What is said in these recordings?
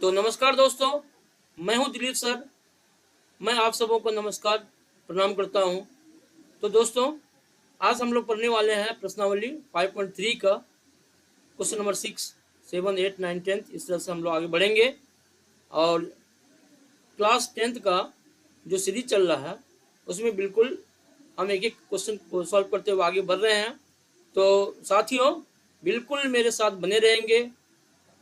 तो नमस्कार दोस्तों, मैं हूं दिलीप सर। मैं आप सबों को नमस्कार प्रणाम करता हूं। तो दोस्तों, आज हम लोग पढ़ने वाले हैं प्रश्नावली 5.3 का क्वेश्चन नंबर 6, 7, 8, 9, 10। इस तरह से हम लोग आगे बढ़ेंगे और क्लास 10th का जो सीरीज चल रहा है उसमें बिल्कुल हम एक एक क्वेश्चन को सॉल्व करते हुए आगे बढ़ रहे हैं। तो साथियों, बिल्कुल मेरे साथ बने रहेंगे,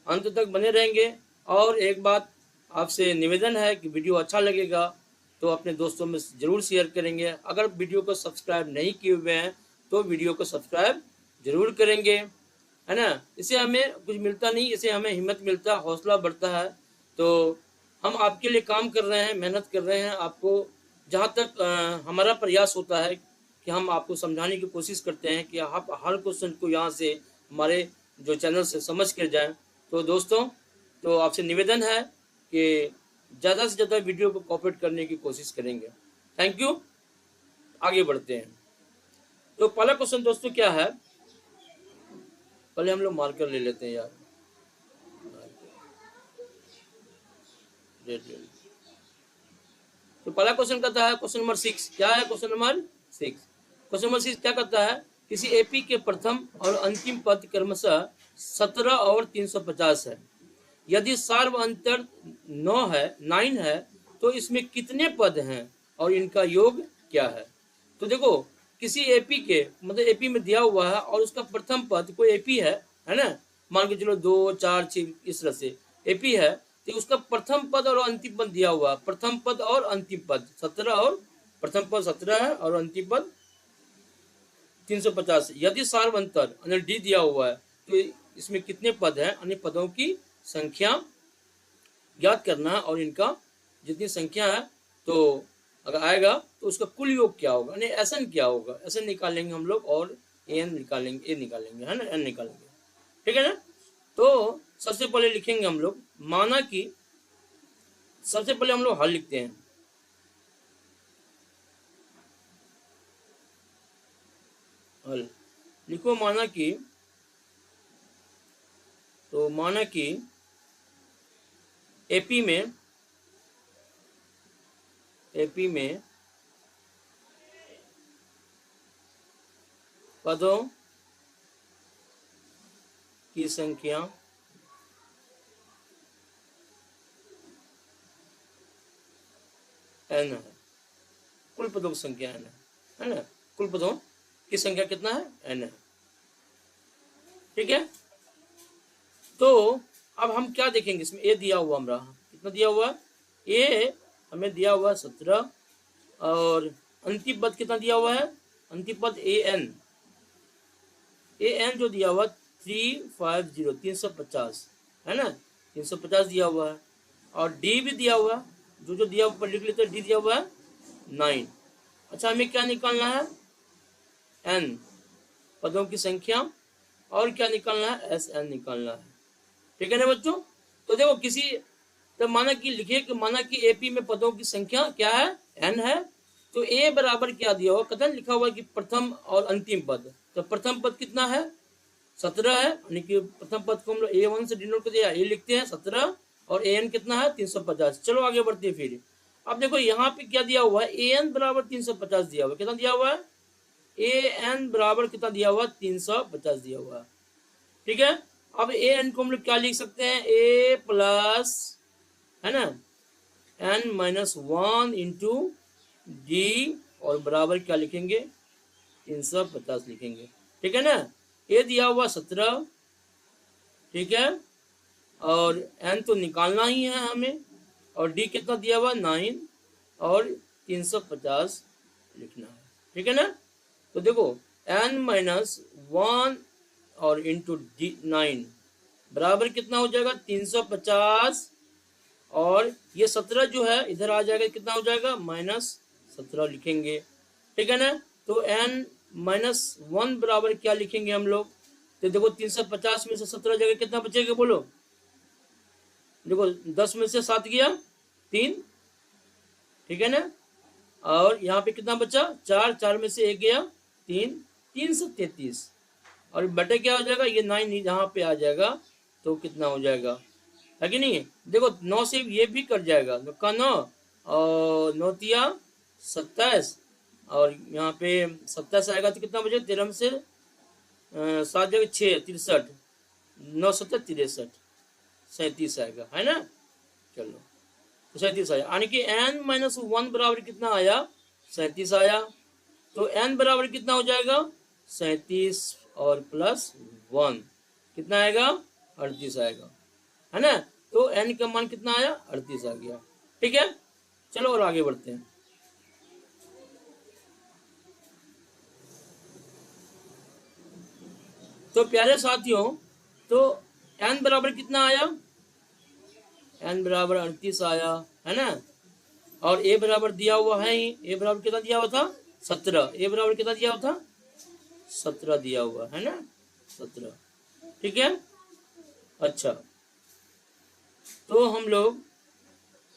अंत तक बने रहेंगे। और एक बात आपसे निवेदन है कि वीडियो अच्छा लगेगा तो अपने दोस्तों में ज़रूर शेयर करेंगे। अगर वीडियो को सब्सक्राइब नहीं किए हुए हैं तो वीडियो को सब्सक्राइब जरूर करेंगे, है ना। इससे हमें कुछ मिलता नहीं, इससे हमें हिम्मत मिलता, हौसला बढ़ता है। तो हम आपके लिए काम कर रहे हैं, मेहनत कर रहे हैं। आपको जहाँ तक हमारा प्रयास होता है कि हम आपको समझाने की कोशिश करते हैं कि आप हर क्वेश्चन को यहाँ से हमारे जो चैनल से समझ कर जाएं। तो दोस्तों, तो आपसे निवेदन है कि ज़्यादा से ज़्यादा वीडियो को कॉपरेट करने की कोशिश करेंगे। Thank you. आगे बढ़ते हैं। तो पहला क्वेश्चन दोस्तों क्या है, पहले हम लोग मार्कर ले लेते हैं यार। तो पहला क्वेश्चन कहता है, क्वेश्चन नंबर 6 क्या है? क्वेश्चन नंबर 6 क्या कहता है? किसी एपी के प्रथम और अंतिम पद क्रमशः 17 और 350 है। यदि सार्व अंतर 9 है तो इसमें कितने पद हैं और इनका योग क्या है? तो देखो, किसी एपी के मतलब एपी में दिया हुआ है और उसका प्रथम पद कोई एपी है ना, मान के चलो 2, 4, 6 इस तरह से एपी है। तो उसका प्रथम पद और अंतिम पद दिया हुआ, प्रथम पद और अंतिम पद 17 और प्रथम पद 17 है और अंतिम पद 350। यदि सार्वंतर डी दिया हुआ है तो इसमें कितने पद हैं, अन्य पदों की संख्या ज्ञात करना है और इनका जितनी संख्या है तो अगर आएगा तो उसका कुल योग क्या होगा, यानी एसन क्या होगा। एसन निकालेंगे हम लोग और एन निकालेंगे, ए निकालेंगे, है ना, एन निकालेंगे। ठीक है ना। तो सबसे पहले लिखेंगे हम लोग, माना कि सबसे पहले हम लोग हल लिखते हैं। हल लिखो, माना कि, तो माना कि एपी में पदों की संख्या n है। कुल पदों की संख्या n है ना। कुल पदों की संख्या कितना है? n है। ठीक है। तो अब हम क्या देखेंगे, इसमें ए दिया हुआ हमारा कितना दिया हुआ? ए हमें दिया हुआ 17 और अंतिम पद कितना दिया हुआ है? अंतिम पद ए एन जो दिया हुआ 350 350 है ना, 350 दिया हुआ है। और डी भी दिया हुआ, जो दिया हुआ लिख लेते हैं। डी दिया हुआ है 9। अच्छा, हमें क्या निकालना है? एन पदों की संख्या, और क्या निकालना है? एस एन निकालना है। ठीक है ना बच्चों। तो देखो, किसी तो माना कि लिखिए कि माना कि एपी में पदों की संख्या क्या है? एन है। तो ए बराबर क्या दिया हुआ? कथन लिखा हुआ कि प्रथम और अंतिम पद। तो प्रथम पद कितना है? 17 है, यानी कि प्रथम पद को हम लोग A1 से डिनोट कर दिया, ए लिखते हैं 17 और एन कितना है? 350। चलो आगे बढ़ते हैं फिर। अब देखो यहाँ पे क्या दिया हुआ है? एन बराबर 350 दिया हुआ। कितना दिया हुआ है? एन बराबर कितना दिया हुआ? 350 दिया हुआ है। ठीक है। अब एन को हम लोग क्या लिख सकते हैं? ए प्लस, है ना, एन माइनस 1 इंटू डी, और बराबर क्या लिखेंगे? 350 लिखेंगे। ठीक है ना। ए दिया हुआ 17, ठीक है, और एन तो निकालना ही है हमें, और डी कितना दिया हुआ? 9, और 350 लिखना है। ठीक है ना। तो देखो, एन माइनस 1 और इंटू डी 9 बराबर कितना हो जाएगा? 350, और ये 17 जो है इधर आ जाएगा, कितना हो जाएगा? -17 लिखेंगे। ठीक है ना। तो n -1 बराबर क्या लिखेंगे हम लोग? तो देखो, 350 में से 17 जगह कितना बचेगा बोलो? देखो, 10 में से 7 गया 3, ठीक है ना। और यहाँ पे कितना बचा? 4, 4 में से 1 गया 3, 3 से 33, और बटे क्या हो जाएगा? ये 9 यहाँ पे आ जाएगा, तो कितना हो जाएगा? है कि नहीं? देखो 9 से ये भी कट जाएगा, 9 का 9 और 9 तिया 27, और यहाँ पे 27 आएगा तो कितना बचे, 13 में से 7 जगह 6 63, 9 7 63, 37 आएगा, है ना। चलो तो 37 आया, यानी कि n-1 बराबर कितना आया, 37 आया। तो n बराबर कितना हो जाएगा, 37 और प्लस 1 कितना आएगा, 38 आएगा, है ना। तो n का मान कितना आया, 38 आ गया। ठीक है, चलो और आगे बढ़ते हैं। तो प्यारे साथियों, तो n बराबर कितना आया, n बराबर 38 आया, है ना। और a बराबर दिया हुआ है ही, a बराबर कितना दिया हुआ था, 17, a बराबर कितना दिया हुआ था, 17 दिया हुआ है ना, 17। ठीक है, अच्छा तो हम लोग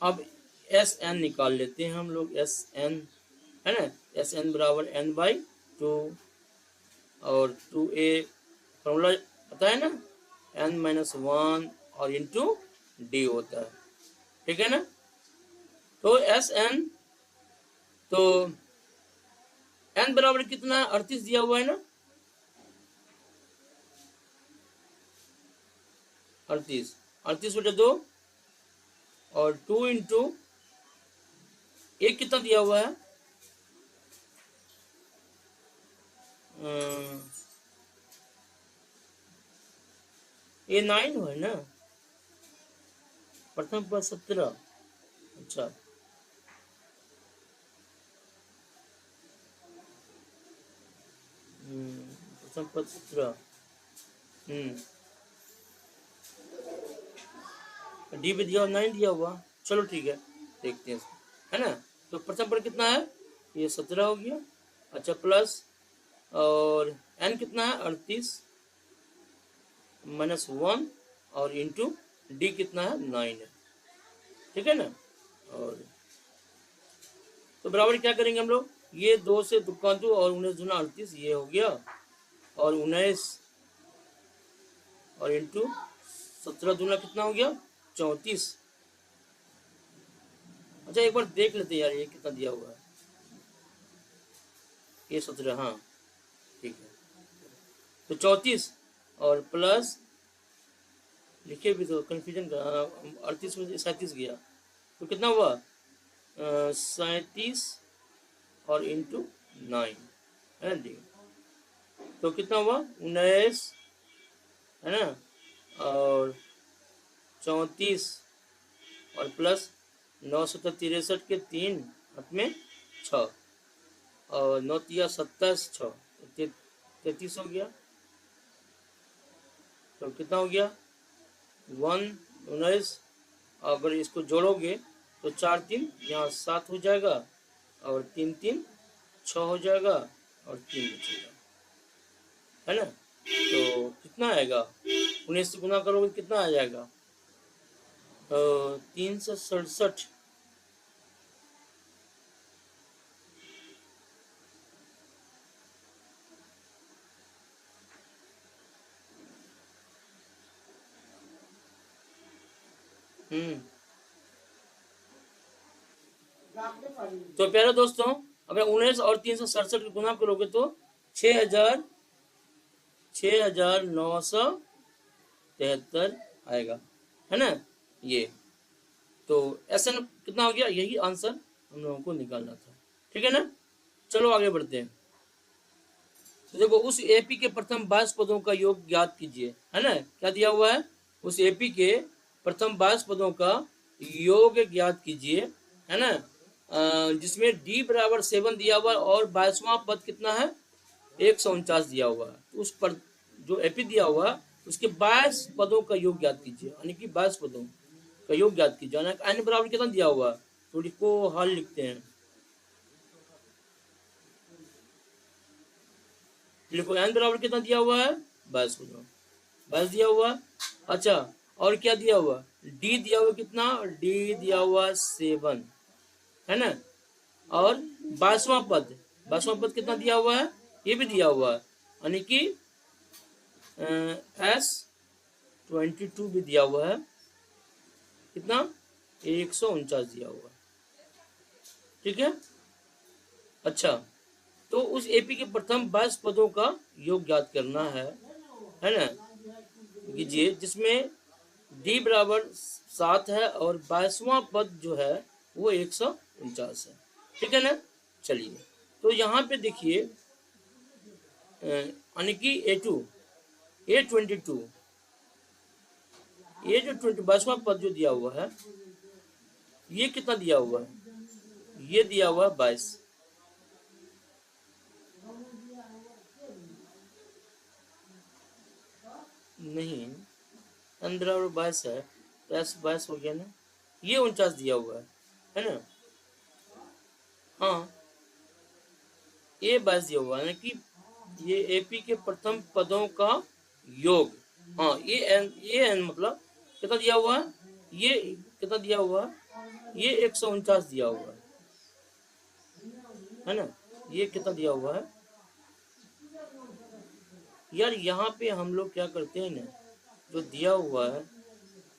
अब एस एन निकाल लेते हैं, हम लोग एस एन, है ना। एस एन बराबर n बाई 2, और 2a फॉर्मूला पता है ना, n-1 और इंटू डी होता है। ठीक है ना। तो एस एन, तो n बराबर कितना, 38 दिया हुआ है ना, 38 बटे 2, और 2 इंटू एक कितना दिया हुआ है, ये 9 है ना, प्रथम पद 17, अच्छा प्रथम पद 17, डी भी दिया, 9 दिया हुआ, चलो ठीक है देखते हैं, है ना। तो प्रथम पद कितना है, ये 17 हो गया, अच्छा प्लस, और n कितना है, 38 -1 और इंटू डी कितना है, 9 है। ठीक है ना। और तो बराबर क्या करेंगे हम लोग, ये 2 से तुक्का 2 और 19 दूना 38, ये हो गया, और 19 और इंटू 17 दूना कितना हो गया, 34। अच्छा एक बार देख लेते हैं यार, ये कितना दिया हुआ है, ये 17, हाँ ठीक है। तो 34 और प्लस, लिखे भी तो कंफ्यूजन का, 38 में 37 गया, तो कितना हुआ, 37 और इंटू 9, है ना। तो कितना हुआ, 19, है ना, और 34 और प्लस 9 के 3 हाथ में 6, और 9 तिया 27, 6 33 हो गया। तो कितना हो गया, 19, अगर इसको जोड़ोगे तो 4 3 यहाँ 7 हो जाएगा, और 3 3 6 हो जाएगा, और 3 बचेगा, है ना। तो कितना आएगा, 19 से गुना करोगे कितना आ जाएगा, 367। तो प्यारे दोस्तों, अगर 19 और 367 गुना करोगे तो 6,973 आएगा, है ना। ये तो ऐसा कितना हो गया, यही आंसर हम लोगों को निकालना था। ठीक है ना, चलो आगे बढ़ते हैं। तो देखो, उस एपी के प्रथम 22 पदों का योग ज्ञात कीजिए, है ना। क्या दिया हुआ है, उस एपी के प्रथम 22 पदों का योग ज्ञात कीजिए, है ना। जिसमें डी बराबर 7 दिया हुआ और 22वां पद कितना है, 149 दिया हुआ है। तो उस पर जो एपी दिया हुआ है उसके 22 पदों का योग ज्ञात कीजिए, यानी कि 22 पदों का योग ज्ञात कीजिए। n बराबर कितना दिया हुआ है, तो इसको हल लिखते हैं, देखो n बराबर कितना दिया हुआ है, 22 पदों, 22 दिया हुआ। अच्छा, और क्या दिया हुआ, डी दिया हुआ कितना, डी दिया हुआ 7, है ना। और 22वां पद कितना दिया हुआ है, ये भी दिया हुआ है, यानी कि S22 भी दिया हुआ है, कितना 149 दिया हुआ। ठीक है। अच्छा, तो उस एपी के प्रथम 22 पदों का योग ज्ञात करना है ना, कीजिए, जिसमें डी बराबर 7 है और 22वां पद जो है वो 149 है। ठीक है ना। चलिए, तो यहाँ पे देखिए यानी कि A22 ये जो 22वां पद जो दिया हुआ है ये कितना दिया हुआ है, ये दिया हुआ है 22। नहीं, 15 और 22 है, 22 हो गया ना, ये 49 दिया हुआ है ना। हाँ, ये 22 दिया हुआ है कि ये एपी के प्रथम पदों का योग। हाँ, ये एन मतलब कितना दिया हुआ है, ये कितना दिया हुआ है, ये 149 दिया हुआ है ना। ये कितना दिया हुआ है यार, यहाँ पे हम लोग क्या करते हैं ना, जो दिया हुआ है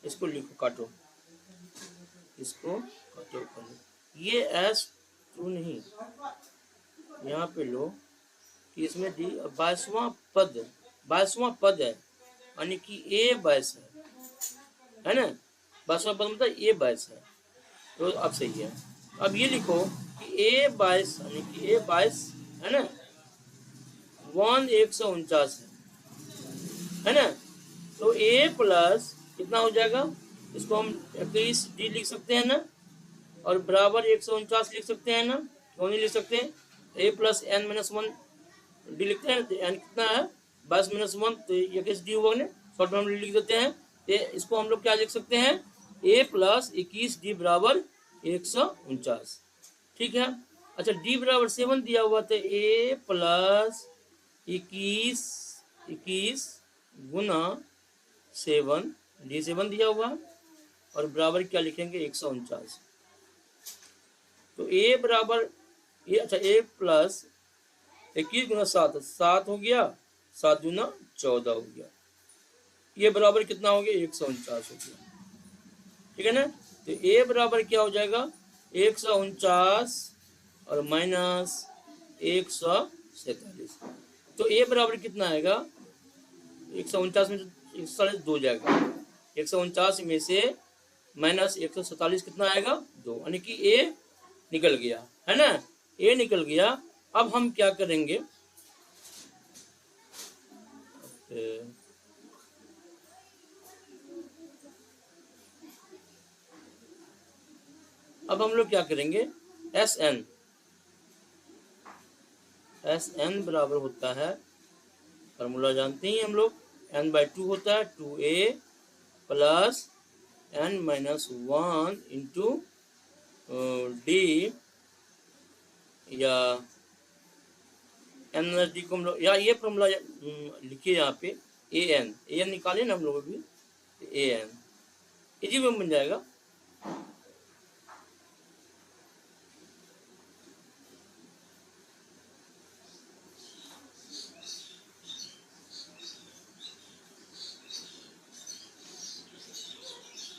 इसको लिखो, काटो, इसको काटो पहले। ये S2 नहीं, यहाँ पे लो कि इसमें 22वां पद है, यानी कि A22 है ना। 22वां पद मतलब A22 है, तो अब सही है। अब ये लिखो कि A22 यानी कि A22 है ना, 149 है ना। तो A प्लस कितना हो जाएगा, इसको हम 21D लिख सकते हैं ना, और बराबर 149 लिख सकते हैं ना, क्यों नहीं लिख सकते। A plus N minus 1 D लिखते हैं, तो N कितना है 22 माइनस 1, तो 21D होगा ना, शॉर्ट में लिख देते हैं। तो इसको हम लोग क्या लिख सकते हैं, A प्लस 21D बराबर 149। ठीक है। अच्छा, D बराबर 7 दिया हुआ, तो A प्लस 21 गुना 7, D7 दिया हुआ, और बराबर क्या लिखेंगे 149। तो A बराबर ये, अच्छा, A प्लस 21 गुना 7 हो गया, 7 गुना 14 हो गया, ये बराबर कितना हो गया 149 हो गया। ठीक है ना। तो A बराबर क्या हो जाएगा 149 और माइनस 147, तो A बराबर कितना आएगा 149 में 147 2 जाएगा, 149 में से माइनस 147 कितना आएगा 2, यानी कि A निकल गया है ना, A निकल गया। अब हम क्या करेंगे, अब हम लोग क्या करेंगे, SN बराबर होता है, फॉर्मूला जानते ही हम लोग, N/2 होता है 2A plus N minus 1 into D, या N माइनस D को हम लोग, या ये फॉर्मूला लिखिए यहाँ पे, AN निकाले ना हम लोग अभी, AN इजी में बन जाएगा।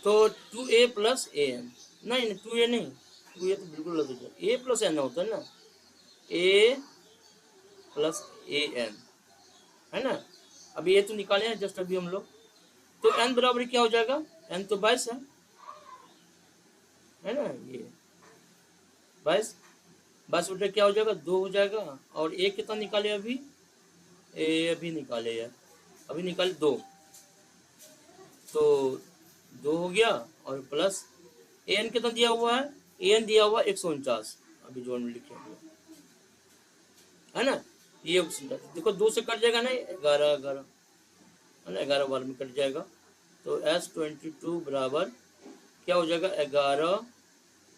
तो 2A प्लस AN, नहीं 2A नहीं, 2A तो बिल्कुल अलग हो जाएगा, A प्लस N होता है ना, A प्लस AN है ना। अभी ये तो निकाले हैं जस्ट अभी हम लोग, तो N बराबर क्या हो जाएगा, N तो 22 है ना, ये 22 बटे क्या हो जाएगा 2 हो जाएगा, और A कितना निकाले अभी, A अभी निकाले यार, अभी निकाले 2, तो 2 हो गया, और प्लस AN कितना दिया हुआ है, AN दिया हुआ 149, अभी जोड़ में लिखे है ना, ये देखो 2 से कट जाएगा ना, 11 है ना, 11 बार में कट जाएगा, तो S22 बराबर क्या हो जाएगा 11,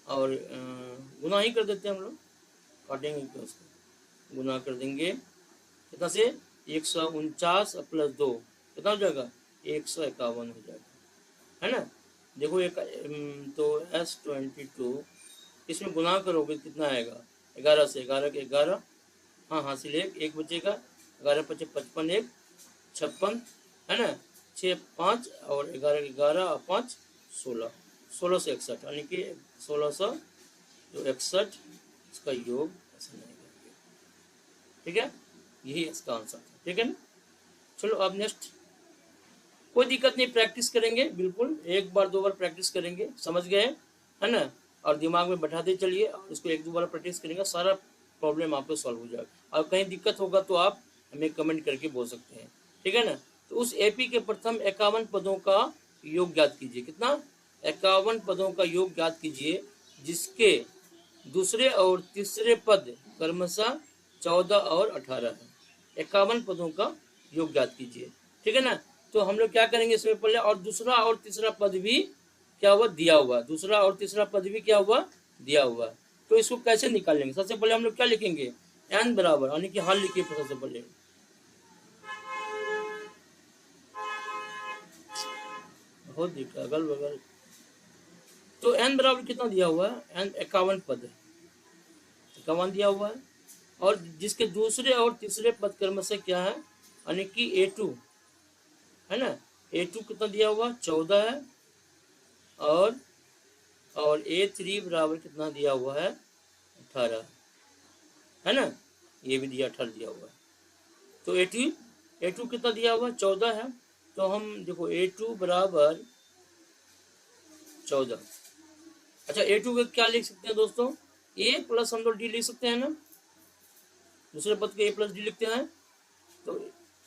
और गुना ही कर देते हैं हम लोग, काटेंगे क्या उसको, गुना कर देंगे कितना से 149 प्लस 2 कितना हो जाएगा 151 हो जाएगा, है ना। देखो एक, तो S22 इसमें गुना करोगे कितना आएगा, 11 से 11 के 11, हाँ हासिल एक बचेगा, 11 × 5 = 55, 1 56 है ना, 6 5 और 11 के 11 और 5 16, 1661 यानी कि 1661 इसका योग ऐसे नहीं करेंगे। ठीक है, यही इसका आंसर था। ठीक है ना, चलो अब नेक्स्ट। कोई दिक्कत नहीं, प्रैक्टिस करेंगे, बिल्कुल एक बार दो बार प्रैक्टिस करेंगे, समझ गए है ना, और दिमाग में बैठाते चलिए और इसको एक दो बार प्रैक्टिस करेंगे, सारा प्रॉब्लम आपको सॉल्व हो जाएगा। और कहीं दिक्कत होगा तो आप हमें कमेंट करके बोल सकते हैं। ठीक है ना, तो उस एपी के प्रथम 51 पदों का योग ज्ञात कीजिए। कितना? 51 पदों का योग ज्ञात कीजिए जिसके दूसरे और तीसरे पद क्रमशः 14 और 18 है। 51 पदों का योग ज्ञात कीजिए। ठीक है ना, तो हम लोग क्या करेंगे इसमें पहले, और दूसरा और तीसरा पद भी क्या हुआ? दिया हुआ। दूसरा और तीसरा पद भी क्या हुआ? दिया हुआ। तो इसको कैसे निकालेंगे? सबसे पहले हम लोग क्या लिखेंगे? n बराबर, यानी कि हल लिखिए सबसे पहले। बहुत दिखा अगल बगल। तो n बराबर कितना दिया हुआ है? n 51 पद है, 51 दिया हुआ है, और जिसके दूसरे और तीसरे पद क्रम से क्या है, यानी कि a2 है ना, a2 कितना दिया हुआ? 14 है, और a3 बराबर कितना दिया हुआ है? 18 है ना, ये भी दिया 18 दिया हुआ है। तो a2 कितना दिया हुआ? 14 है। तो हम देखो a2 बराबर 14। अच्छा, a2 का क्या लिख सकते हैं दोस्तों? a प्लस हम लोग d लिख सकते हैं ना, दूसरे पद के a प्लस डी लिखते हैं। तो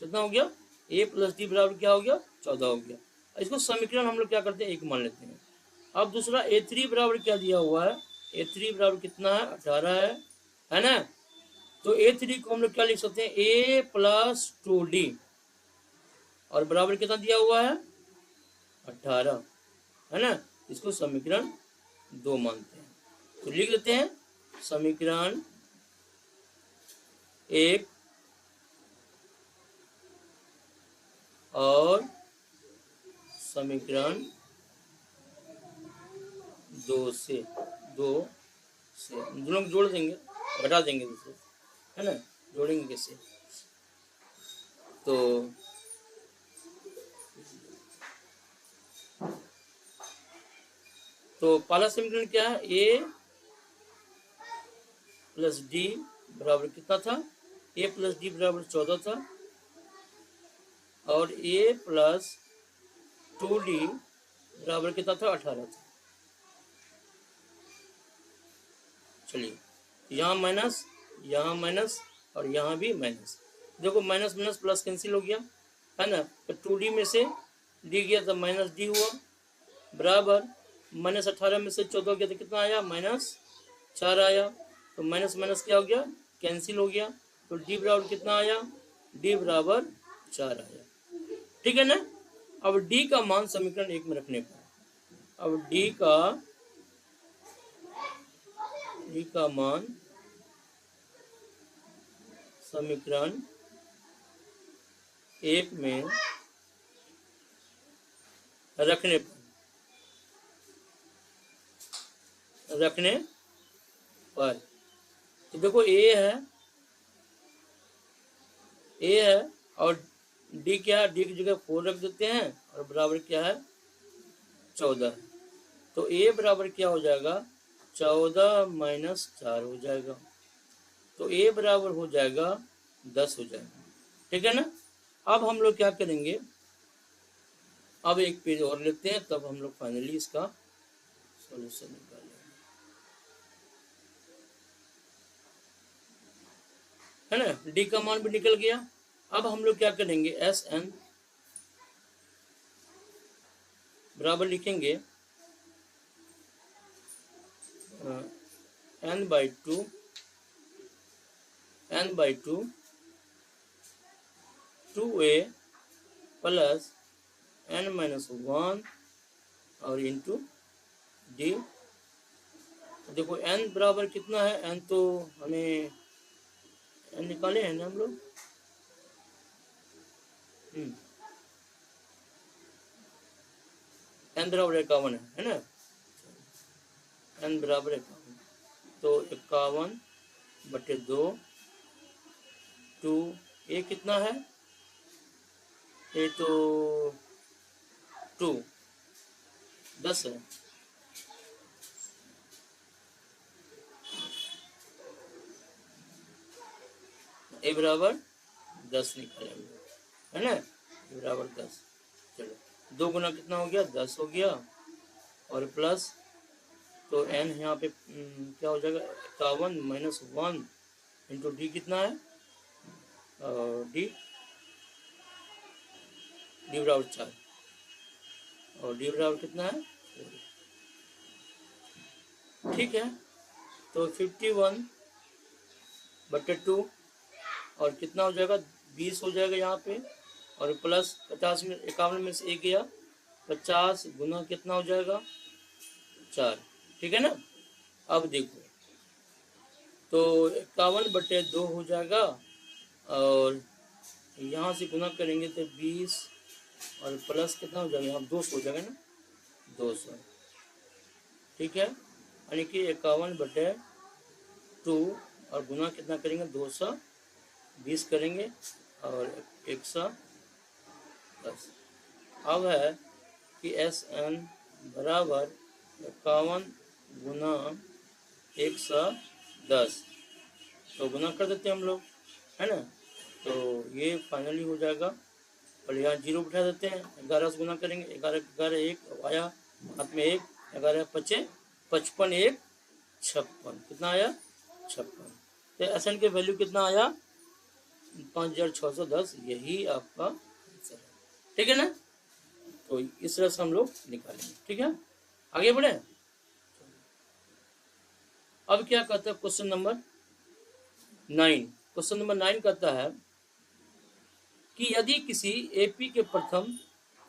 कितना हो गया? a प्लस डी बराबर क्या हो गया? 14 हो गया। इसको समीकरण हम लोग क्या करते हैं? एक मान लेते हैं। अब दूसरा a3 बराबर क्या दिया हुआ है? a3 बराबर कितना है? 18 है ना। तो a3 को हम लोग क्या लिख सकते हैं? a प्लस 2d, और बराबर कितना दिया हुआ है? 18 है ना। इसको समीकरण 2 मानते हैं। तो लिख लेते हैं समीकरण 1 और समीकरण 2 से दोनों जोड़ देंगे, घटा देंगे दूसरे, है ना। जोड़ेंगे कैसे? तो पहला समीकरण क्या है? a प्लस डी बराबर कितना था? a प्लस डी बराबर 14 था, और a प्लस 2d बराबर कितना था? 18 था। चलिए, यहाँ माइनस, यहाँ माइनस, और यहाँ भी माइनस। देखो माइनस माइनस प्लस कैंसिल हो गया, है ना। तो 2d में से d गया तो माइनस डी हुआ, बराबर माइनस 18 में से 14 गया तो कितना आया? माइनस 4 आया। तो माइनस माइनस क्या हो गया? कैंसिल हो गया। तो d बराबर कितना आया? d बराबर 4 आया। ठीक है ना। अब d का मान समीकरण 1 में रखने पर, अब d का मान समीकरण 1 में रखने पर तो देखो a है और d क्या है? d की जगह 4 रख देते हैं, और बराबर क्या है? 14। तो a बराबर क्या हो जाएगा? 14 माइनस 4 हो जाएगा। तो a बराबर हो जाएगा 10 हो जाएगा। ठीक है ना। अब हम लोग क्या करेंगे? अब एक पेज और लेते हैं, तब हम लोग फाइनली इसका सॉल्यूशन निकालेंगे, है ना। d का मान भी निकल गया। अब हम लोग क्या करेंगे? Sn बराबर लिखेंगे n by two 2a plus n minus 1 और इंटू डी। देखो n बराबर कितना है? n तो हमें n निकाले हैं ना हम लोग। n बराबर 51 है ना। n बराबर 51, तो 51/2 टू a कितना है? a तो 2 10 है, ए बराबर 10 निकाले हम लोग, है ना, ए बराबर 10। चलो 2 गुना कितना हो गया, 10 हो गया, और प्लस तो n यहाँ पे क्या हो जाएगा, 51 माइनस 1 इंटू डी कितना है, डी डी बराबर 4, और डी बराबर कितना है 4। ठीक है, तो 51/2 और कितना हो जाएगा, 20 हो जाएगा यहाँ पे, और प्लस 50 में 51 में से 1 गया, 50 गुना कितना हो जाएगा 4। ठीक है ना। अब देखो तो 51/2 हो जाएगा, और यहाँ से गुना करेंगे तो 20 और प्लस कितना हो जाएगा, यहाँ 200 हो जाएगा ना, 200। ठीक है, यानी कि 51/2 और गुना कितना करेंगे 220 करेंगे, और 110। अब है कि SN बराबर 51 गुना 110, तो गुना कर देते हैं हम लोग, है ना। तो ये फाइनली हो जाएगा, और यहाँ 0 बिठा देते हैं, 11 से गुना करेंगे, 11 11 1 आया हाथ में 1, 11 5 55 1 56, कितना आया 56। तो SN के वैल्यू कितना आया 5610, यही आपका आंसर है। ठीक है ना, तो इस तरह से हम लोग निकालेंगे। ठीक है, आगे बढ़े। अब क्या कहता है क्वेश्चन नंबर 9, क्वेश्चन नंबर 9 कहता है कि यदि किसी AP के प्रथम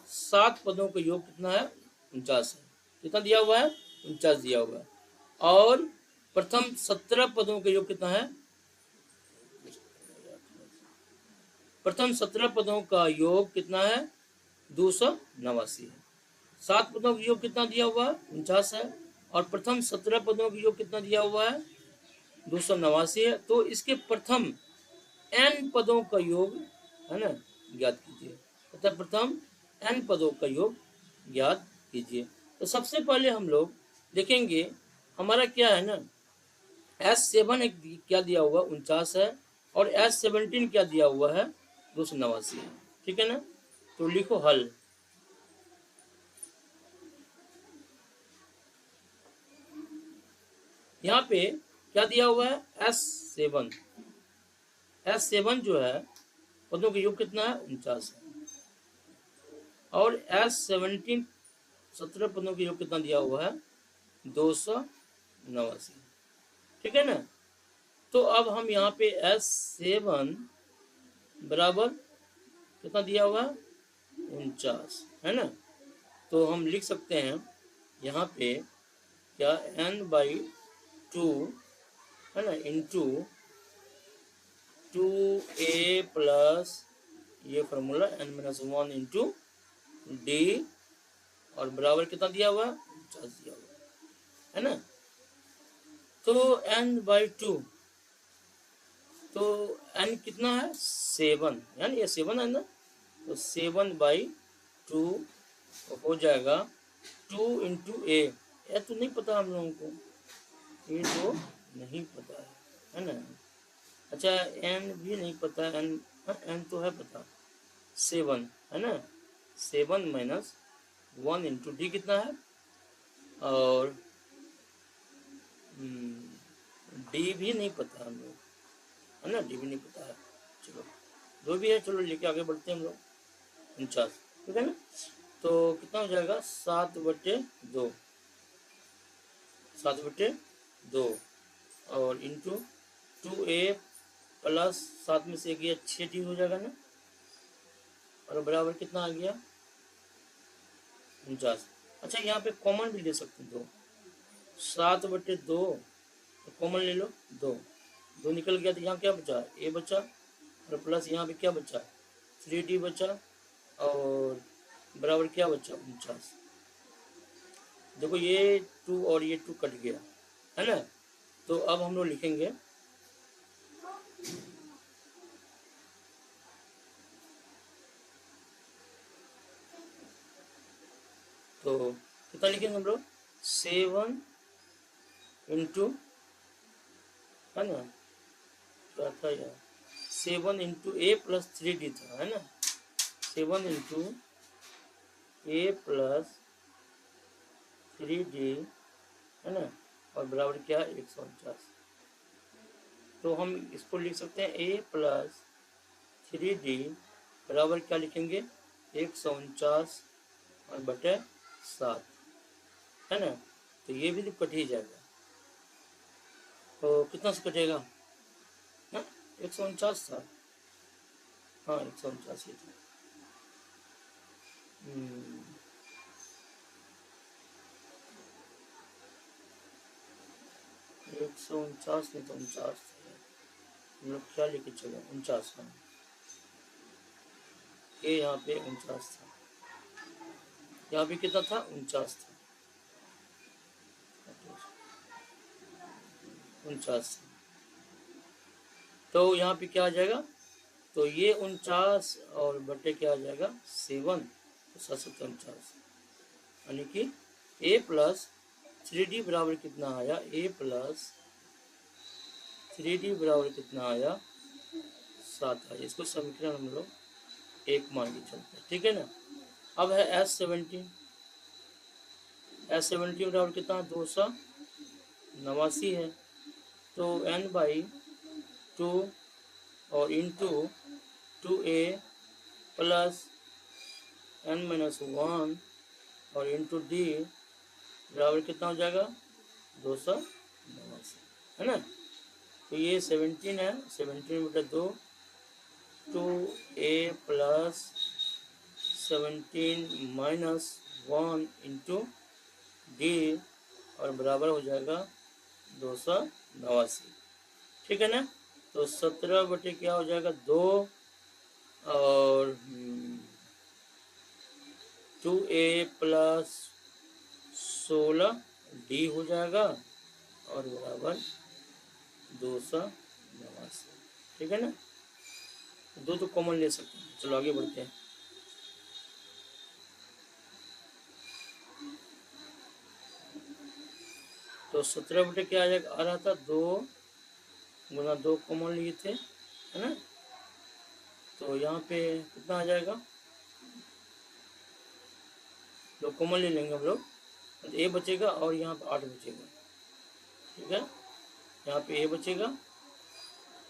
7 पदों का योग कितना है 49 है, कितना दिया हुआ है 49 दिया हुआ है, और प्रथम 17 पदों का योग कितना है, प्रथम 17 पदों का योग कितना है 289 है। 7 पदों का योग कितना दिया हुआ है 49 है, और प्रथम 17 पदों का योग कितना दिया हुआ है 289 है। तो इसके प्रथम n पदों का योग है ना ज्ञात कीजिए, तथा प्रथम n पदों का योग ज्ञात कीजिए। तो सबसे पहले हम लोग देखेंगे हमारा क्या है ना, S7 एक क्या दिया हुआ 49 है, और S17 क्या दिया हुआ है 289 है। ठीक है ना, तो लिखो हल। यहाँ पे क्या दिया हुआ है S7 जो है पदों का योग कितना है 49 है, और S17 17 पदों का योग कितना दिया हुआ है 289। ठीक है ना, तो अब हम यहाँ पे S7 बराबर कितना दिया हुआ है 49, है ना। तो हम लिख सकते हैं यहाँ पे क्या n/2 है ना, इंटू 2a प्लस ये फार्मूला n-1 इंटू डी, और बराबर कितना दिया हुआ 50 दिया हुआ है ना। तो n/2, तो n कितना है 7, यानी ये 7 है ना, तो 7/2 हो जाएगा 2 इंटू ए, यह तो नहीं पता हम लोगों को, ये तो नहीं पता है ना। अच्छा n भी नहीं पता, n तो है पता 7 है ना, 7 माइनस 1 इंटू डी कितना है, और डी भी नहीं पता हम लोग, है ना, डी भी नहीं पता है। चलो जो भी है चलो लेके आगे बढ़ते हैं हम लोग 49। ठीक है ना, तो कितना हो जाएगा 7/2, 7/2 और इंटू 2a प्लस 7 में से 1 गया 6d हो जाएगा ना, और बराबर कितना आ गया 49। अच्छा यहाँ पे कॉमन भी ले सकते हैं 2, 7/2 कॉमन ले लो, 2 निकल गया, तो यहाँ क्या बचा a बचा, और प्लस यहाँ पे क्या बचा 3d बचा, और बराबर क्या बचा 49। देखो ये 2 और ये 2 कट गया है ना, तो अब हम लोग लिखेंगे तो कितना लिखेंगे हम लोग 7 इंटू है ना, क्या था यार 7 इंटू ए प्लस 3d था, है ना, 7 इंटू ए प्लस 3d, है ना, और बराबर क्या है 149। तो हम इसको लिख सकते हैं a प्लस 3d बराबर क्या लिखेंगे 149 और बटे 7, है ना। तो ये भी तो कट ही जाएगा, तो कितना से कटेगा ना, 149 था, हाँ 149 ही था। 149 नहीं तो 49 था, हम लोग क्या लेके चले 49, हाँ ये यहाँ पे 49 था, यहाँ पे कितना था 49 था, 49। तो यहाँ पे क्या आ जाएगा, तो ये 49 और बटे क्या आ जाएगा 7, तो 749, यानी कि a प्लस 3d बराबर कितना आया, a प्लस 3d बराबर कितना आया 7 आया। इसको समीकरण हम लोग 1 मान के चलते हैं, ठीक है ना। अब है S17, S17 बराबर कितना 289 है, तो n/2 और इंटू 2a प्लस n-1 और इंटू d बराबर कितना हो जाएगा 289, है ना। तो ये 17 है, 17/2, 2a प्लस 17-1 इंटू d और बराबर हो जाएगा 289, ठीक है ना। तो 17 बटे क्या हो जाएगा 2 और 2a प्लस 16d हो जाएगा और बराबर 289, ठीक है ना। दो तो कॉमन ले सकते हैं, चलो आगे बढ़ते हैं। तो 17 बटे क्या आ रहा था 2 गुना 2 कॉमन लिए थे, है ना। तो यहाँ पे कितना आ जाएगा, 2 कॉमन ले लेंगे हम लोग, तो a बचेगा और यहाँ पे 8 बचेगा, ठीक है। यहाँ पे a बचेगा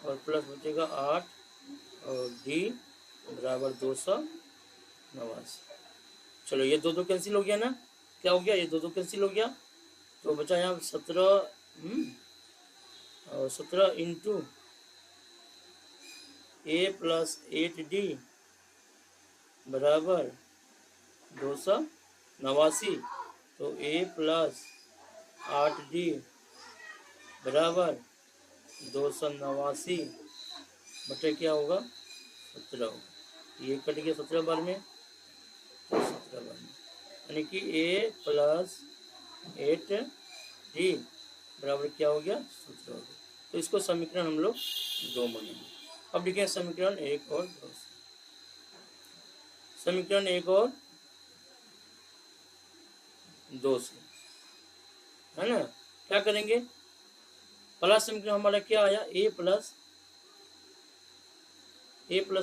और प्लस बचेगा 8 और d बराबर 289। चलो ये 2 कैंसिल हो गया ना, क्या हो गया, ये 2 कैंसिल हो गया, तो बचा यहाँ 17 और 17 इंटू a प्लस 8d बराबर 289, तो a प्लस 8d बराबर 289 बटे क्या होगा 17 होगा, ये कट गया 17 बार में, तो 17 बार में, यानी कि a प्लस 8d बराबर क्या हो गया 17 हो गया। तो इसको समीकरण हम लोग 2 मानेंगे। अब लिखें समीकरण 1 और 2, समीकरण 1 और 2 से, है ना। क्या करेंगे, पहला समीकरण हमारा क्या आया a प्लस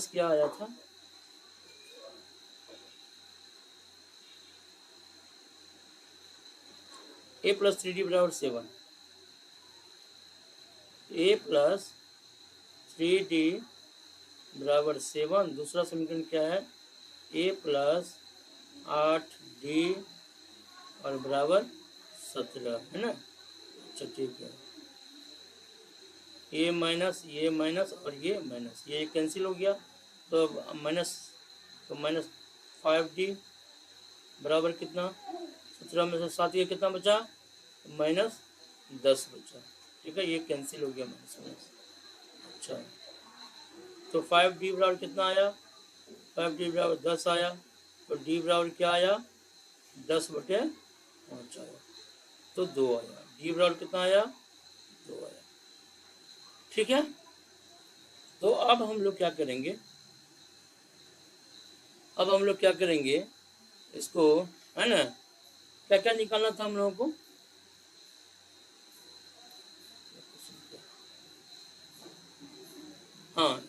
क्या आया था a प्लस 3d बराबर 7, a प्लस 3d बराबर 7। दूसरा समीकरण क्या है a प्लस 8d और बराबर 17, है ना। अच्छा ठीक है, ये माइनस और ये माइनस, ये कैंसिल हो गया, तो माइनस, तो माइनस 5d बराबर कितना 17 में से 7 ये कितना बचा -10 बचा, ठीक है, ये कैंसिल हो गया माइनस। अच्छा तो 5d बराबर कितना आया, 5d बराबर 10 आया, तो d बराबर क्या आया 10/5 आया, तो 2 आया, d बराबर कितना आया 2 आया, ठीक है। तो अब हम लोग क्या करेंगे, इसको, है ना, क्या क्या निकालना था हम लोगों को, हाँ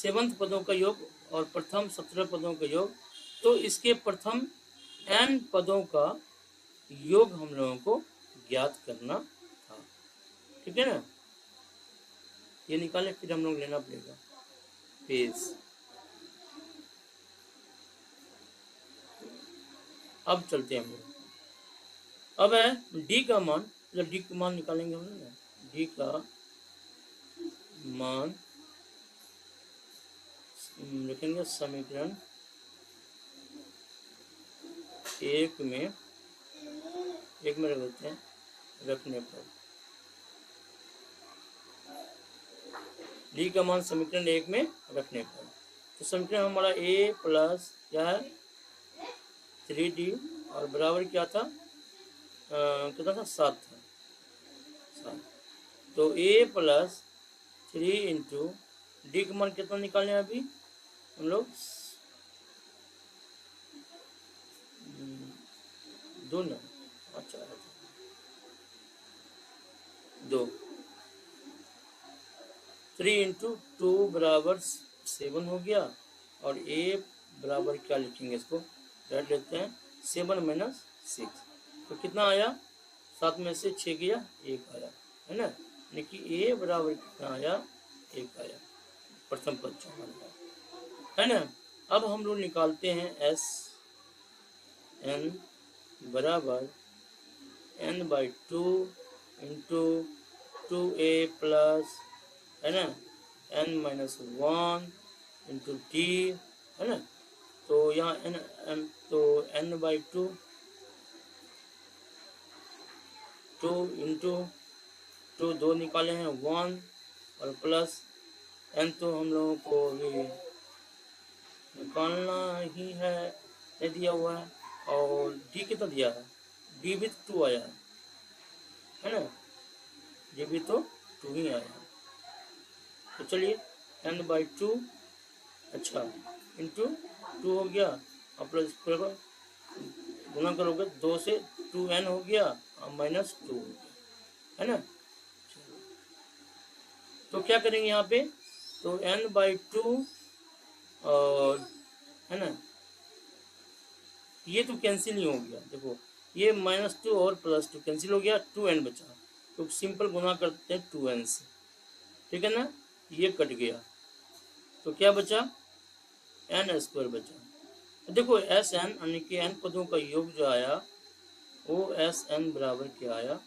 7 पदों का योग और प्रथम 17 पदों का योग, तो इसके प्रथम n पदों का योग हम लोगों को ज्ञात करना था। ठीक है ना, ये निकाले फिर हम लोग लेना पड़ेगा पेज। अब चलते हैं हम लोग, अब है डी का मान, जब डी का मान निकालेंगे हम लोग, डी का मान लिखेंगे समीकरण 1 में रख देते हैं, रखने पर डी का मान समीकरण 1 में रखने पर, तो समीकरण हमारा a प्लस क्या है 3d और बराबर क्या था, कितना था 7 था, 7। तो a प्लस 3 इंटू डी का मान कितना निकालने हैं अभी हम लोग, 2 ना, अच्छा 2, 3 इंटू 2 बराबर 7 हो गया, और a बराबर क्या लिखेंगे, इसको रख लेते हैं 7 माइनस 6, तो कितना आया, 7 में से 6 गया 1 आया, है ना, यानी कि a बराबर कितना आया 1 आया, प्रथम पद जो है ना। अब हम लोग निकालते हैं एस एन बराबर n/2 इंटू 2a प्लस, है ना, n-1 इंटू डी, है ना, तो यहाँ n तो n/2 2 इंटू 2 2 निकाले हैं 1 और प्लस n तो हम लोगों को ये निकालना ही है, ये दिया हुआ है, और डी कितना दिया है, डी भी तो 2 आया है ना, डी भी तो 2 ही आया, तो चलिए n/2 अच्छा इंटू 2 हो गया, और प्लस गुना करोगे 2 से 2n हो गया और माइनस 2 हो गया, है ना। तो क्या करेंगे यहाँ पे, तो n/2 और, है ना, ये तो कैंसिल ही हो गया, देखो ये -2 और +2 कैंसिल हो गया, 2n बचा, तो सिंपल गुना करते हैं 2n से, ठीक है ना, ये कट गया, तो क्या बचा n² बचा। तो देखो Sn यानी कि n पदों का योग जो आया वो Sn बराबर क्या आया,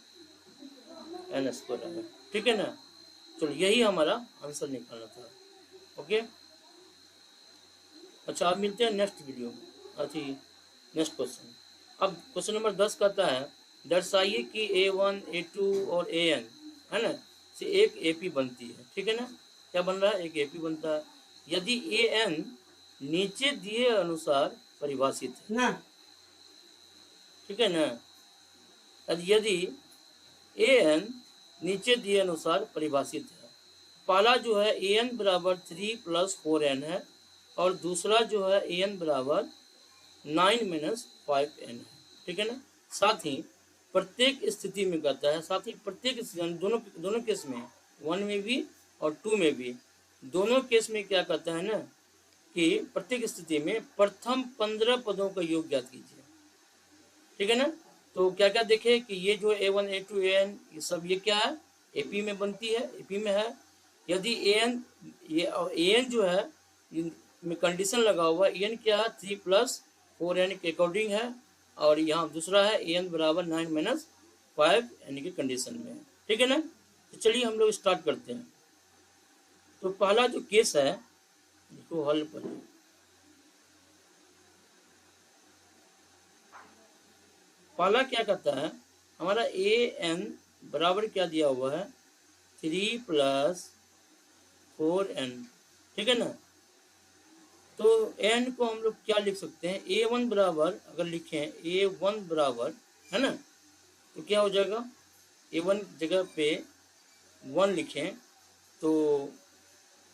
n² आया, ठीक है ना। चलो यही हमारा आंसर निकालना था, ओके। अच्छा, अब मिलते हैं नेक्स्ट वीडियो में, अथी नेक्स्ट क्वेश्चन। अब क्वेश्चन नंबर 10 कहता है दर्शाइए कि A1 A2 और AN, है ना, से एक AP बनती है, ठीक है ना, क्या बन रहा है, एक AP बनता है यदि AN नीचे दिए अनुसार परिभाषित है ना, ठीक है ना, यदि AN नीचे दिए अनुसार परिभाषित है, पहला जो है AN बराबर 3 + 4n है, और दूसरा जो है AN बराबर 9 - 5n है, ठीक है ना। साथ ही प्रत्येक स्थिति में कहता है, साथ ही प्रत्येक दोनों केस में, 1 में भी और 2 में भी, दोनों केस में क्या कहता है ना कि प्रत्येक स्थिति में प्रथम 15 पदों का योग ज्ञात कीजिए, ठीक है ना। तो क्या क्या देखे कि ये जो A1 A2 AN ये सब ये क्या है, AP में बनती है, AP में है। यदि AN ये AN जो है में कंडीशन लगा हुआ, AN क्या है 3 + 4n के अकॉर्डिंग है, और यहाँ दूसरा है AN बराबर 9 - 5n के कंडीशन में है, ठीक है ना। तो चलिए हम लोग स्टार्ट करते हैं। तो पहला जो केस है इसको हल करें, पहला क्या कहता है हमारा AN बराबर क्या दिया हुआ है 3 + 4n, ठीक है ना। तो n को हम लोग क्या लिख सकते हैं, A1 बराबर अगर लिखें A1 बराबर, है ना, तो क्या हो जाएगा, A1 जगह पे 1 लिखें तो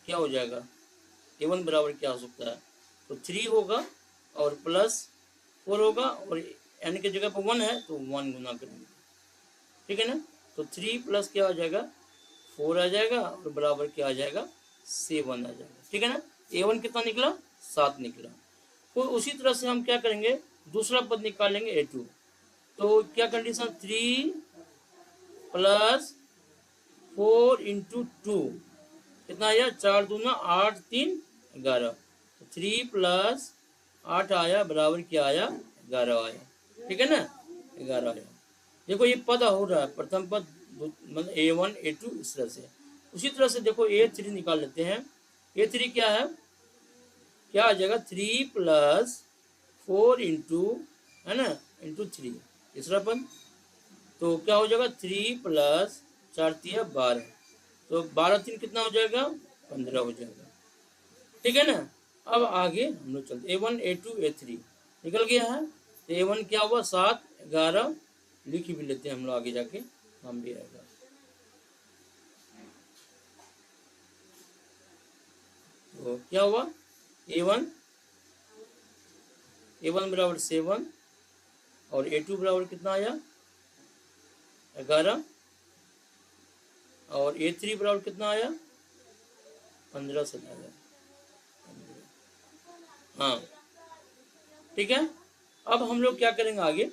क्या हो जाएगा, A1 बराबर क्या हो सकता है, तो 3 होगा और +4 होगा, और n की जगह पर 1 है तो 1 गुना करेंगे, ठीक है ना। तो 3 + क्या हो जाएगा 4 आ जाएगा, और बराबर क्या आ जाएगा 7 आ जाएगा, ठीक है ना। A1 कितना निकला, 7 निकला। तो उसी तरह से हम क्या करेंगे, दूसरा पद निकालेंगे A2। तो क्या कंडीशन, 3 प्लस 4 इंटू 2 कितना आया, 4 दूना 8 3 11। 3 प्लस 8 आया बराबर क्या आया, 11 आया। ठीक है ना, 11 आया। देखो ये पद हो रहा है, प्रथम पद मतलब A1 A2 इस तरह से। उसी तरह से देखो A3 निकाल लेते हैं। A3 क्या है, क्या आ जाएगा, 3 प्लस 4 इंटू, है ना, इंटू 3 तीसरा पद। तो क्या हो जाएगा, 3 प्लस 4 तिया 12, तो 12 3 कितना हो जाएगा, 15 हो जाएगा। ठीक है ना। अब आगे हम लोग चलते, A1 A2 A3 निकल गया है। तो A1 क्या हुआ, 7 11 लिख भी लेते हैं हम लोग, आगे जाके हम भी आएगा। तो क्या हुआ, A1 बराबर 7 और A2 बराबर कितना आया, 11 और A3 बराबर कितना आया, 15 से आया। हाँ ठीक है। अब हम लोग क्या करेंगे आगे,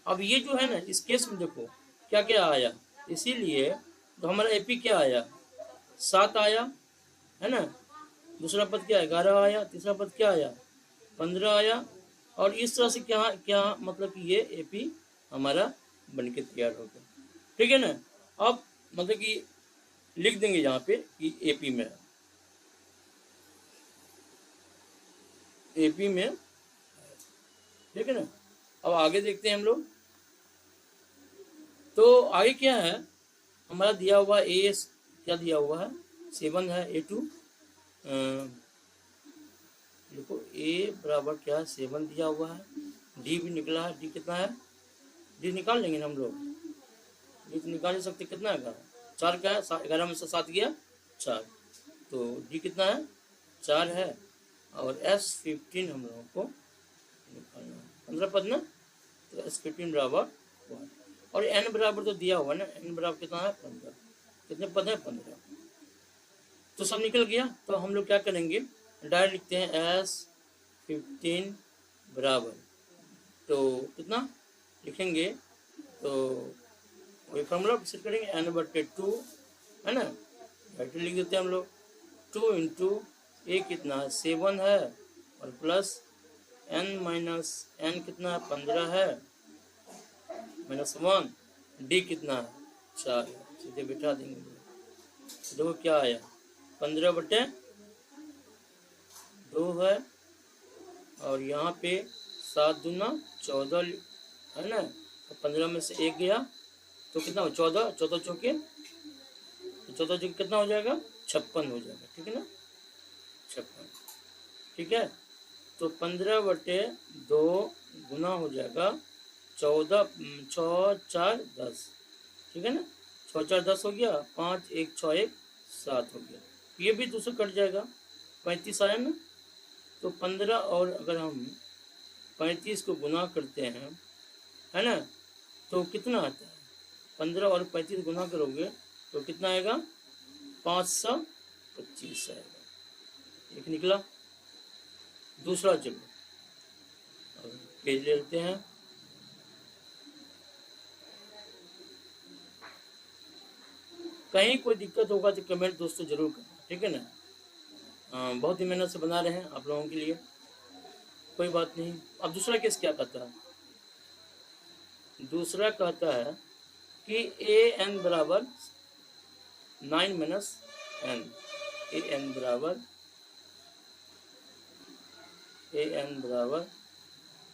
अब ये जो है ना, इस केस में देखो क्या क्या आया, इसीलिए तो हमारा एपी क्या आया, 7 आया, है ना। दूसरा पद क्या है, 11 आया। तीसरा पद क्या आया, 15 आया। और इस तरह से क्या क्या मतलब कि ये एपी हमारा बनके तैयार हो गया। ठीक है ना। अब मतलब कि लिख देंगे यहाँ पे कि एपी में ठीक है ना। अब आगे देखते हैं हम लोग। तो आगे क्या है, हमारा दिया हुआ ए क्या दिया हुआ है, 7 है। A2 देखो A बराबर क्या है, 7 दिया हुआ है। डी भी निकला है, डी कितना है, डी निकाल लेंगे ना हम लोग, डी तो निकाल नहीं सकते, कितना है 4 का है, 11 में से 7 गया 4, तो डी कितना है, 4 है। और S15 हम लोगों को निकालना है, 15 पद ना, तो S15 बराबर 1। और n बराबर तो दिया हुआ ना, n बराबर कितना है, 15। कितने पद है, 15। तो सब निकल गया। तो हम लोग क्या करेंगे, डायरेक्ट लिखते हैं S15 बराबर, तो कितना लिखेंगे, तो वही फॉर्मूला सेट करेंगे, n/2, है ना, डायरेक्ट लिख देते हैं हम लोग। 2 इंटू ए कितना है, 7 है, और प्लस n माइनस n कितना है, 15 है, माइनस 1, डी कितना है, 4 है। सीधे बिठा देंगे। देखो क्या आया, 15/2 है, और यहाँ पे 7 दूना 14 है ना, तो 15 में से 1 गया तो कितना हो, 14, 14 चौके, तो 14 चौके कितना हो जाएगा, 56 हो जाएगा। ठीक है ना, 56। ठीक है। तो 15/2 गुना हो जाएगा 14, 6 4 10। ठीक है ना, 6 4 10 हो गया, 5 1 6 1 7 हो गया। ये भी 2 से कट जाएगा, 35 आया ना। तो 15 और अगर हम 35 को गुना करते हैं, है ना, तो कितना आता है, 15 और 35 गुना करोगे तो कितना आएगा, 525 आएगा। एक निकला। दूसरा चलो पेज ले लेते हैं। कहीं कोई दिक्कत होगा तो कमेंट दोस्तों जरूर करना, ठीक है ना। बहुत ही मेहनत से बना रहे हैं आप लोगों के लिए, कोई बात नहीं। अब दूसरा केस क्या कहता है, दूसरा कहता है कि an बराबर 9 माइनस n, an बराबर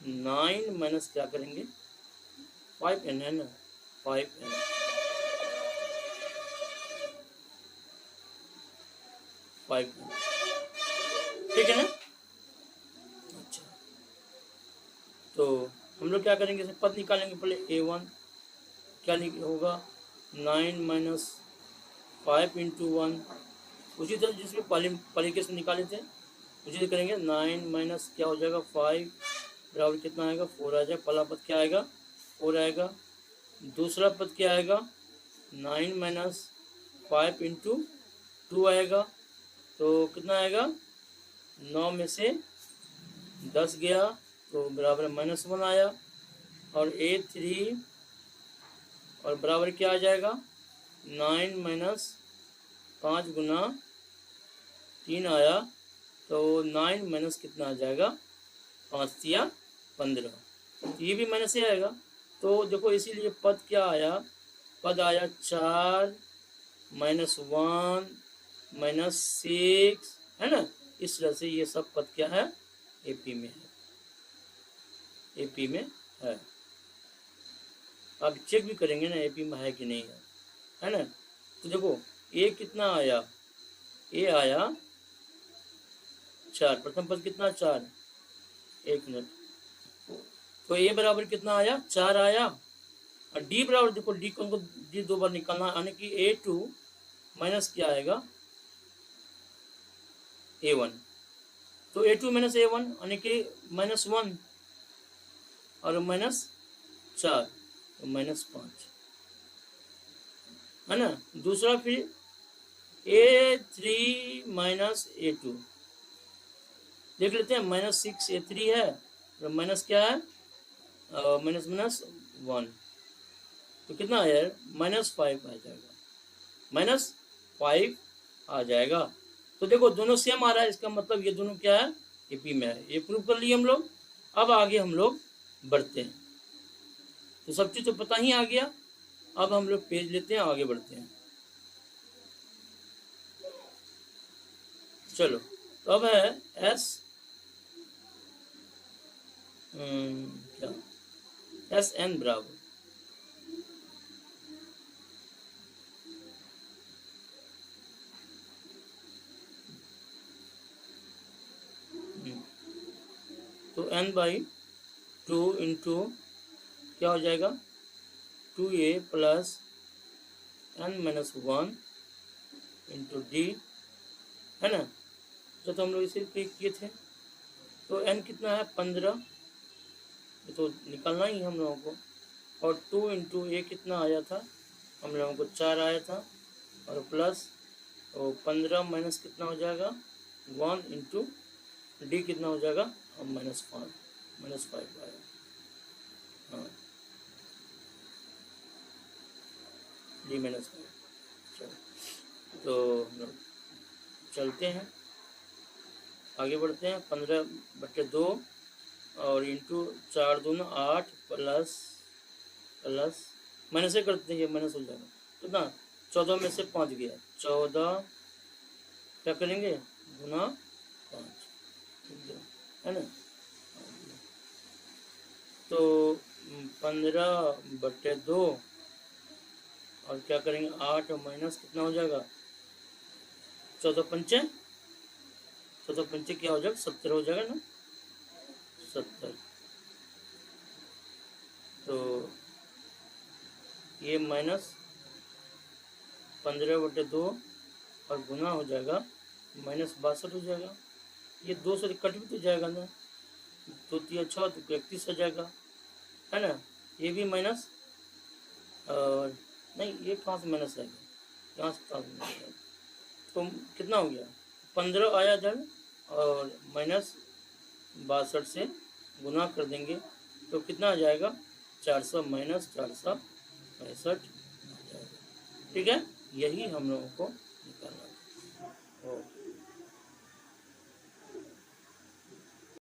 9 माइनस क्या करेंगे, 5n है ना, 5n, ठीक है ना। अच्छा, तो हम लोग क्या करेंगे, पद निकालेंगे। पहले A1 क्या होगा, 9 माइनस 5 इंटू 1, उसी तरह जिसमें पहले केस में निकाले थे उसी से करेंगे। 9 माइनस क्या हो जाएगा, 5 बराबर कितना आएगा, 4 आ जाएगा। पहला पद क्या आएगा, 4 आएगा। दूसरा पद क्या आएगा, 9 माइनस 5 इंटू 2 आएगा, तो कितना आएगा, 9 में से 10 गया तो बराबर -1 आया, और A3 और बराबर क्या आ जाएगा, 9 माइनस 5 गुना 3 आया, तो 9 माइनस कितना आ जाएगा, 5 या 15, ये भी माइनस ही आएगा। तो देखो इसीलिए पद क्या आया, पद आया 4 -1 -6, है ना। इस तरह से ये सब पद क्या है, एपी में है, एपी में है। अब चेक भी करेंगे ना एपी में है कि नहीं है ना। तो देखो ए कितना आया, ए आया 4, प्रथम पद कितना 4, 1 मिनट, तो ए बराबर कितना आया, 4 आया, और डी बराबर देखो डी को डी 2 बार निकालना, यानी कि A2 माइनस क्या आएगा, A1, तो A2 माइनस A1 यानी कि -1 और -4 तो -5, है ना। दूसरा फिर A3 माइनस A2 देख लेते हैं, -6 A3 है, और माइनस क्या है, -1, तो कितना आया, -5 आ जाएगा, -5 आ जाएगा। तो देखो दोनों सेम आ रहा है, इसका मतलब ये दोनों क्या है, एपी में है, ये प्रूव कर लिए हम लोग। अब आगे हम लोग बढ़ते हैं, तो सब चीज़ तो पता ही आ गया। अब हम लोग पेज लेते हैं, आगे बढ़ते हैं। चलो, तो अब है क्या, SN बराबर तो n/2 इंटू क्या हो जाएगा, 2a plus n-1 into D, है ना। तो हम लोग इसे किए थे, तो n कितना है 15, ये तो निकालना ही हम लोगों को, और 2 इंटू ए कितना आया था, हम लोगों को 4 आया था, और प्लस तो 15 माइनस कितना हो जाएगा 1 इंटू डी कितना हो जाएगा, -5 आया, हाँ डी -5। चलो तो चलते हैं, आगे बढ़ते हैं। 15/2 और इंटू 4 दूना 8 प्लस माइनस से करते हैं, ये माइनस हो जाएगा, कितना 14 में से 5 गया, 14 क्या करेंगे गुना 5, है ना। तो 15/2 और क्या करेंगे 8 माइनस कितना हो जाएगा 14×5 क्या हो जाएगा 70 हो जाएगा ना, 70। तो ये -15/2 और गुना हो जाएगा -62 हो जाएगा, ये 2 से कट भी तो जाएगा ना, 2 3 6 तो 31 हो जाएगा, है ना। ये भी माइनस, और नहीं ये कहाँ से माइनस आएगा, यहाँ से कहाँ से माइनस आएगा, तो कितना हो गया 15 आया इधर, और -62 से गुना कर देंगे तो कितना आ जाएगा 400 माइनस 465 आ जाएगा। ठीक है, यही हम लोगों को निकालना है।